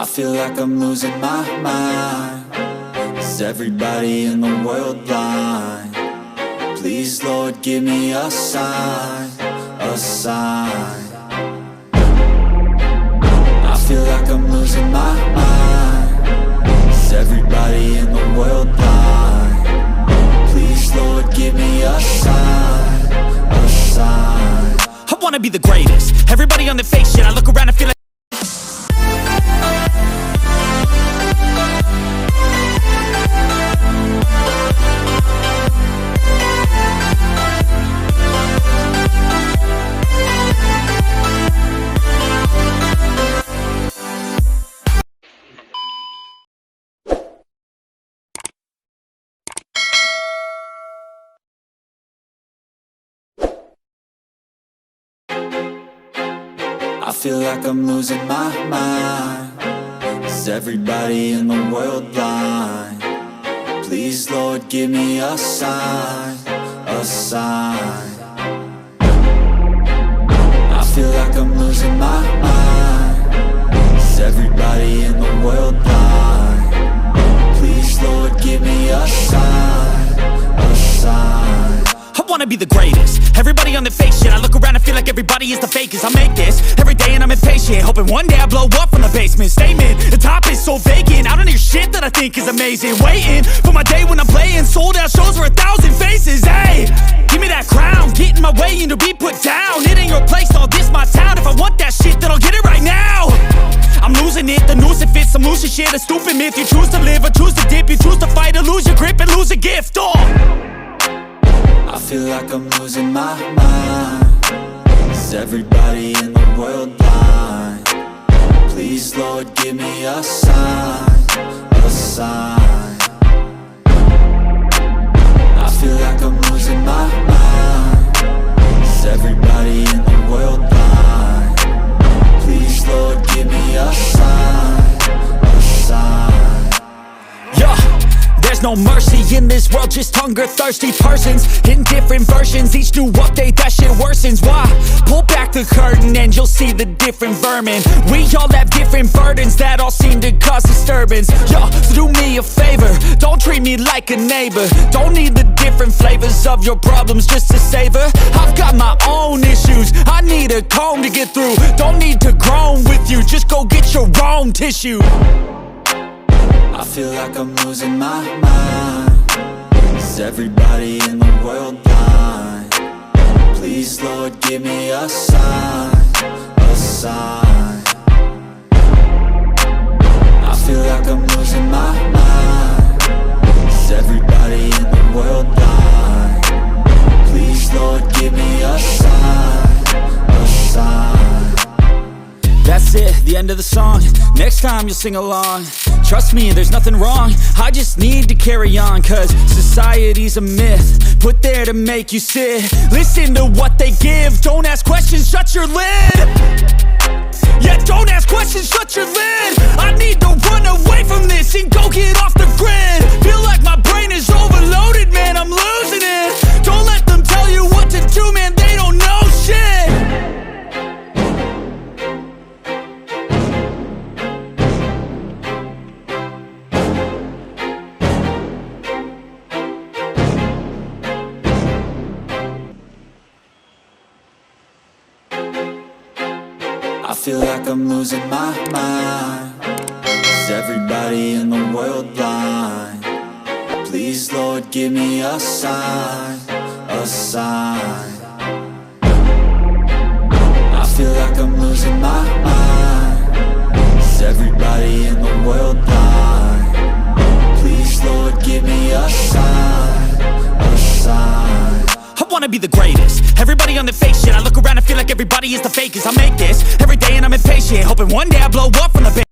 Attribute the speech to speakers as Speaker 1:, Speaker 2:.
Speaker 1: I feel like I'm losing my mind. Is everybody in the world blind? Please, Lord, give me a sign, a sign. I feel like I'm losing my mind. Is everybody in the world blind? Please, Lord, give me a sign, a sign.
Speaker 2: I wanna be the greatest. Everybody on their fake shit. I look around and feel like
Speaker 1: I feel like I'm losing my mind. Is everybody in the world blind? Please, Lord, give me a sign, a sign. I feel like I'm losing my mind. Is everybody in the world blind? Please, Lord, give me a sign, a sign.
Speaker 2: I wanna be the greatest. Everybody on their fake shit. I look around and feel like everybody is the fakest. I make this every day and I'm impatient, hoping one day I blow up from the basement. Statement, the top is so vacant. I don't hear shit that I think is amazing. Waiting for my day when I'm playing sold out shows for 1,000 faces. Hey, give me that crown, get in my way and to be put down. It ain't your place, all this my town. If I want that shit, then I'll get it right now. I'm losing it, the noose it fits, some losing shit. A stupid myth, you choose to live or choose to dip. You choose to fight or lose your grip and lose a gift.
Speaker 1: I feel like I'm losing my mind. Is everybody in the world blind? Please, Lord, give me a sign, a sign. I feel like I'm losing my mind. Is everybody in the world blind? Please, Lord, give me a sign, a sign.
Speaker 2: Yeah, there's no mercy in this world, just hunger-thirsty persons in different versions. Each new update, that shit worsens. Why? Pull back the curtain and you'll see the different vermin. We all have different burdens that all seem to cause disturbance. Yo, so do me a favor, don't treat me like a neighbor. Don't need the different flavors of your problems just to savor. I've got my own issues, I need a comb to get through. Don't need to groan with you, just go get your own tissue.
Speaker 1: I feel like I'm losing my mind. Is everybody in the world blind? Please, Lord, give me a sign, a sign. I feel like I'm losing my mind. Is everybody in the world blind? Please, Lord, give me a sign, a sign.
Speaker 2: That's it, the end of the song. Next time you'll sing along. Trust me, there's nothing wrong. I just need to carry on, cause society's a myth put there to make you sit. Listen to what they give. Don't ask questions, shut your lid. Yeah, don't ask questions, shut your lid. I need to run away from this and go get off the grid. Feel like my brain is overloaded, man, I'm losing it. Don't let them tell you what to do, man, they don't know shit.
Speaker 1: I feel like I'm losing my mind. Is everybody in the world blind? Please, Lord, give me a sign, a sign. I feel like I'm losing my mind. Is everybody in the world blind? Please, Lord, give me a sign, a sign.
Speaker 2: I wanna be the greatest. Everybody on their fake shit. I look around and feel like everybody is the fakest. I make this every day and I'm impatient, hoping one day I blow up from the